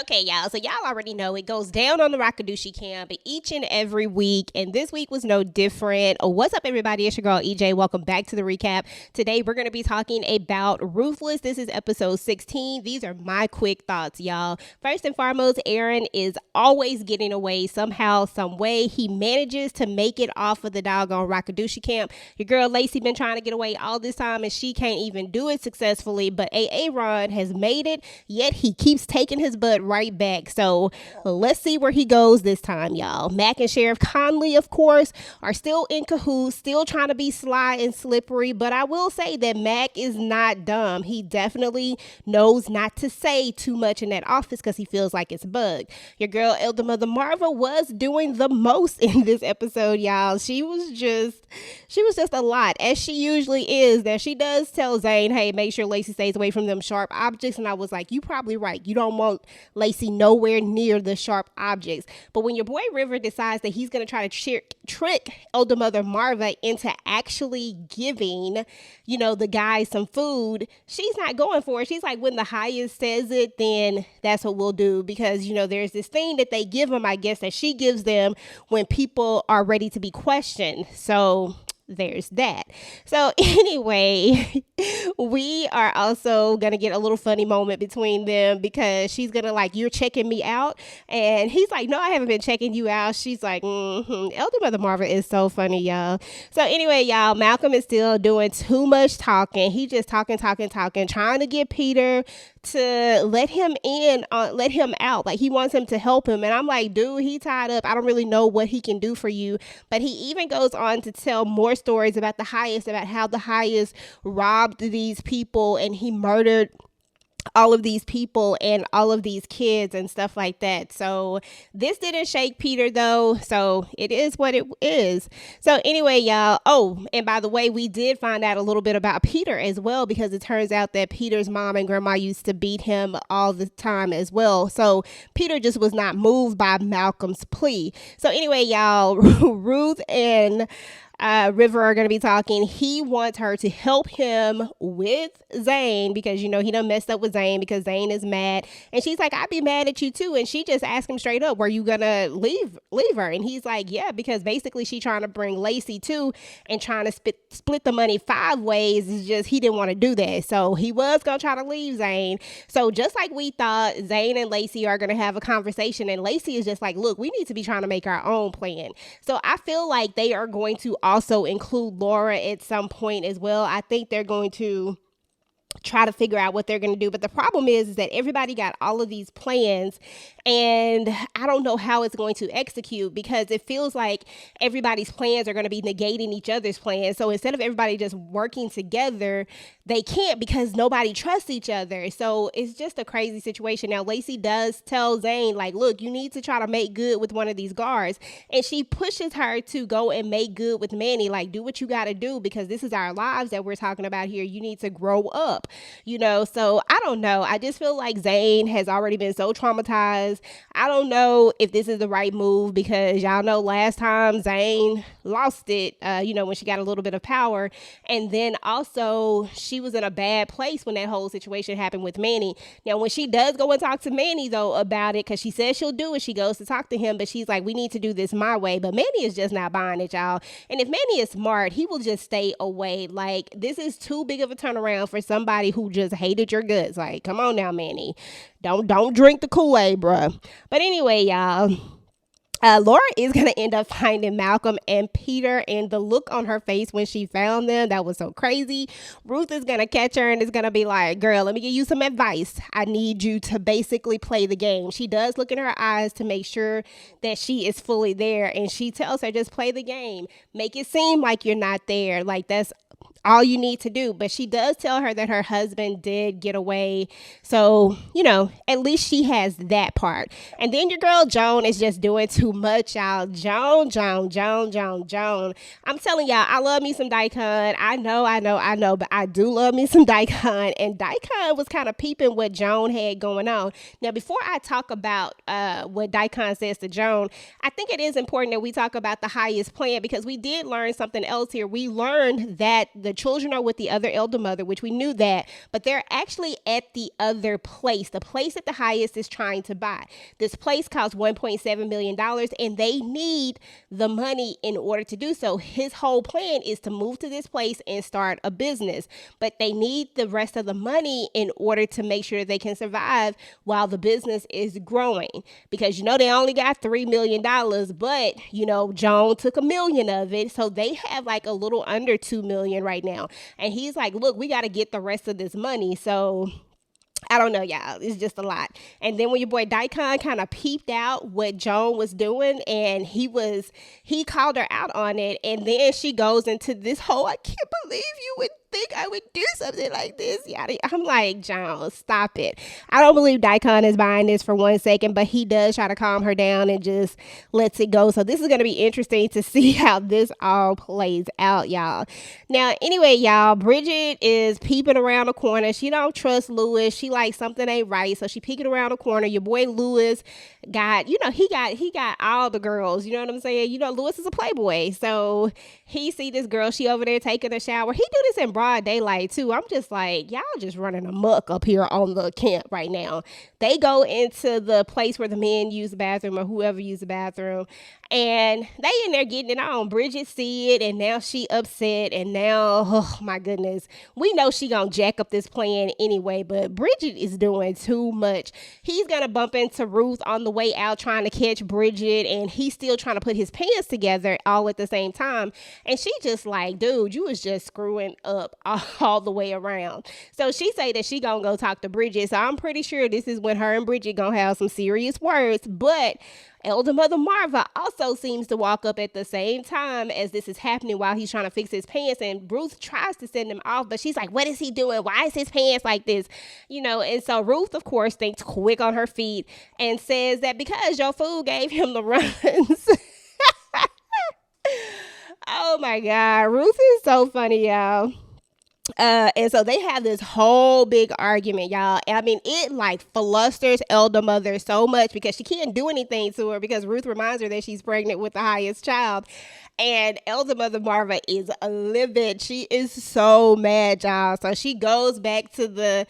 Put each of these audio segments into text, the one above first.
Okay, y'all. So y'all already know it goes down on the Rakadushi camp each and every week, and this week was no different. Oh, what's up, everybody? It's your girl EJ. Welcome back to the recap. Today we're going to be talking about Ruthless. This is episode 16. These are my quick thoughts, y'all. First and foremost, Aaron is always getting away somehow, some way. He manages to make it off of the doggone Rakadushi camp. Your girl Lacey been trying to get away all this time, and she can't even do it successfully. But Aaron has made it. Yet he keeps taking his butt right back. So let's see where he goes this time, y'all. Mac and Sheriff Conley, of course, are still in cahoots, still trying to be sly and slippery. But I will say that Mac is not dumb. He definitely knows not to say too much in that office because he feels like it's bugged. Your girl Elder Mother Marva was doing the most in this episode, y'all. She was just a lot, as she usually is. That she does tell Zane, hey, make sure Lacey stays away from them sharp objects. And I was like, you probably right. You don't want Lacey nowhere near the sharp objects. But when your boy River decides that he's going to try to trick Elder Mother Marva into actually giving, the guy some food, she's not going for it. She's like, when the highest says it, then that's what we'll do. Because, there's this thing that they give them, I guess, that she gives them when people are ready to be questioned. So there's that. So anyway, we are also going to get a little funny moment between them because she's going to like, you're checking me out. And he's like, no, I haven't been checking you out. She's like, Elder Mother Marva is so funny, y'all. So anyway, y'all, Malcolm is still doing too much talking. He just talking, trying to get Peter to let him out. Like he wants him to help him. And I'm like, dude, he tied up. I don't really know what he can do for you. But he even goes on to tell more stories about the highest, about how the highest robbed these people and he murdered all of these people and all of these kids and stuff like that. So this didn't shake Peter though. So it is what it is. So anyway, y'all. Oh, and by the way, we did find out a little bit about Peter as well, because it turns out that Peter's mom and grandma used to beat him all the time as well. So Peter just was not moved by Malcolm's plea. So anyway, y'all, Ruth and River are going to be talking. He wants her to help him with Zane because, he done messed up with Zane because Zane is mad. And she's like, I'd be mad at you too. And she just asked him straight up, were you going to leave her? And he's like, yeah, because basically she trying to bring Lacey too and trying to split the money 5 ways. It's just he didn't want to do that. So he was going to try to leave Zane. So just like we thought, Zane and Lacey are going to have a conversation. And Lacey is just like, look, we need to be trying to make our own plan. So I feel like they are going to also include Laura at some point as well. I think they're going to try to figure out what they're going to do. But the problem is that everybody got all of these plans and I don't know how it's going to execute because it feels like everybody's plans are going to be negating each other's plans. So instead of everybody just working together, they can't because nobody trusts each other. So it's just a crazy situation. Now, Lacey does tell Zane, like, look, you need to try to make good with one of these guards. And she pushes her to go and make good with Manny. Like, do what you got to do because this is our lives that we're talking about here. You need to grow up. So I don't know. I just feel like Zane has already been so traumatized. I don't know if this is the right move because y'all know last time Zane lost it, when she got a little bit of power. And then also she was in a bad place when that whole situation happened with Manny. Now, when she does go and talk to Manny though about it, because she says she'll do it, she goes to talk to him, but she's like, we need to do this my way. But Manny is just not buying it, y'all. And if Manny is smart, he will just stay away. Like, this is too big of a turnaround for somebody who just hated your guts. Like, come on now, Manny. Don't drink the Kool-Aid, bruh. But anyway, y'all, Laura is going to end up finding Malcolm and Peter, and the look on her face when she found them, that was so crazy. Ruth is going to catch her and is going to be like, girl, let me give you some advice. I need you to basically play the game. She does look in her eyes to make sure that she is fully there, and she tells her, just play the game. Make it seem like you're not there. Like, that's all you need to do. But she does tell her that her husband did get away. So, at least she has that part. And then your girl Joan is just doing too much, y'all. Joan. I'm telling y'all, I love me some Daikon. I know, but I do love me some Daikon. And Daikon was kind of peeping what Joan had going on. Now, before I talk about what Daikon says to Joan, I think it is important that we talk about the highest plan because we did learn something else here. We learned that the children are with the other elder mother, which we knew that, but they're actually at the other place, the place that the highest is trying to buy. This place costs $1.7 million and they need the money in order to do so. His whole plan is to move to this place and start a business, but they need the rest of the money in order to make sure they can survive while the business is growing, because they only got $3 million, but Joan took $1 million of it, so they have like a little under $2 million right now. And he's like, look, we got to get the rest of this money. So I don't know, y'all. It's just a lot. And then when your boy Daikon kind of peeped out what Joan was doing, and he called her out on it. And then she goes into this whole, I can't believe you would think I would do something like this. Yada. I'm like, Joan, stop it. I don't believe Daikon is buying this for 1 second, but he does try to calm her down and just lets it go. So this is going to be interesting to see how this all plays out, y'all. Now, anyway, y'all, Bridget is peeping around the corner. She don't trust Louis. She like something ain't right. So she peeking around the corner. Your boy Louis got, he got all the girls. You know what I'm saying? Louis is a playboy. So he see this girl. She over there taking a shower. He do this in broad daylight too. I'm just like, y'all just running amok up here on the camp right now. They go into the place where the men use the bathroom, or whoever use the bathroom, and they in there getting it on. Bridget see it, and now she upset, and now, oh my goodness, we know she gonna jack up this plan anyway, but Bridget is doing too much. He's gonna bump into Ruth on the way out trying to catch Bridget, and he's still trying to put his pants together all at the same time, and she just like, dude, you was just screwing up all the way around. So she say that she gonna go talk to Bridget, so I'm pretty sure this is when her and Bridget gonna have some serious words. But Elder Mother Marva also seems to walk up at the same time as this is happening while he's trying to fix his pants, and Ruth tries to send him off, but she's like, what is he doing? Why is his pants like this? And so Ruth, of course, thinks quick on her feet and says that because your fool gave him the runs. Oh my God, Ruth is so funny, y'all. And so they have this whole big argument, y'all. And I mean, it like flusters Elder Mother so much because she can't do anything to her because Ruth reminds her that she's pregnant with the highest child. And Elder Mother Marva is livid. She is so mad, y'all. So she goes back to the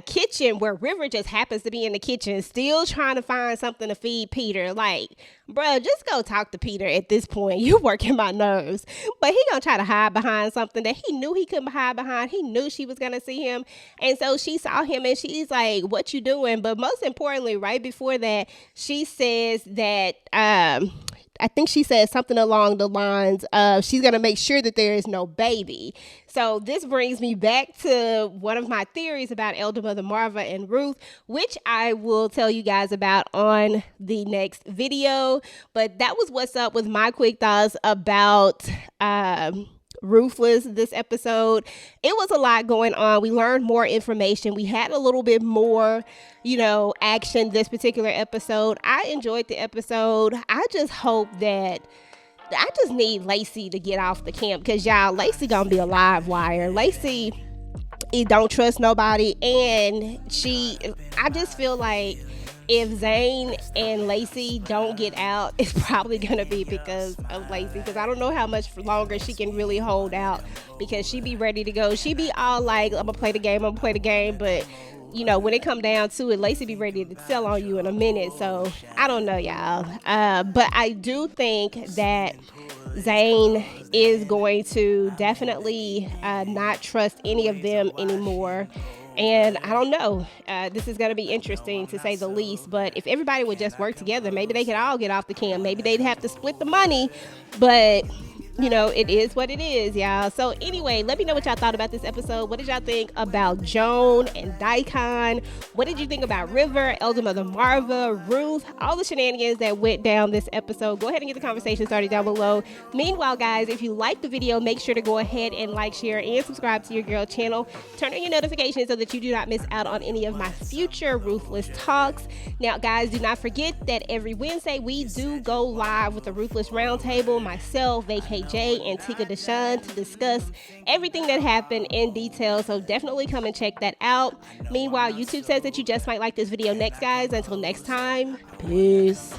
kitchen where River just happens to be in the kitchen, still trying to find something to feed Peter. Like, bruh, just go talk to Peter at this point. You're working my nerves. But he gonna try to hide behind something that he knew he couldn't hide behind. He knew she was gonna see him. And so she saw him and she's like, what you doing? But most importantly, right before that, she says that, I think she said something along the lines of she's going to make sure that there is no baby. So this brings me back to one of my theories about Elder Mother Marva and Ruth, which I will tell you guys about on the next video. But that was what's up with my quick thoughts about Ruthless this episode. It was a lot going on. We learned more information. We had a little bit more, action this particular episode. I enjoyed the episode. I just hope that I just need Lacey to get off the camp, because y'all, Lacey gonna be a live wire. Lacey, he don't trust nobody, and I just feel like if Zane and Lacey don't get out, it's probably going to be because of Lacey, because I don't know how much longer she can really hold out, because she be ready to go. She be all like, I'm going to play the game, but when it come down to it, Lacey be ready to sell on you in a minute. So I don't know, y'all. But I do think that Zane is going to definitely not trust any of them anymore. And I don't know, this is going to be interesting to say the least, but if everybody would just work together, maybe they could all get off the cam. Maybe they'd have to split the money, but it is what it is, y'all. So anyway, let me know what y'all thought about this episode. What did y'all think about Joan and Daikon? What did you think about River, Elder Mother Marva, Ruth, all the shenanigans that went down this episode? Go ahead and get the conversation started down below. Meanwhile, guys, if you like the video, make sure to go ahead and like, share, and subscribe to your girl channel. Turn on your notifications so that you do not miss out on any of my future Ruthless talks. Now, guys, do not forget that every Wednesday we do go live with the Ruthless Roundtable. Myself, VKJ, and Tika Deshawn to discuss everything that happened in detail. So definitely come and check that out. Meanwhile, YouTube says that you just might like this video next, guys. Until next time, peace.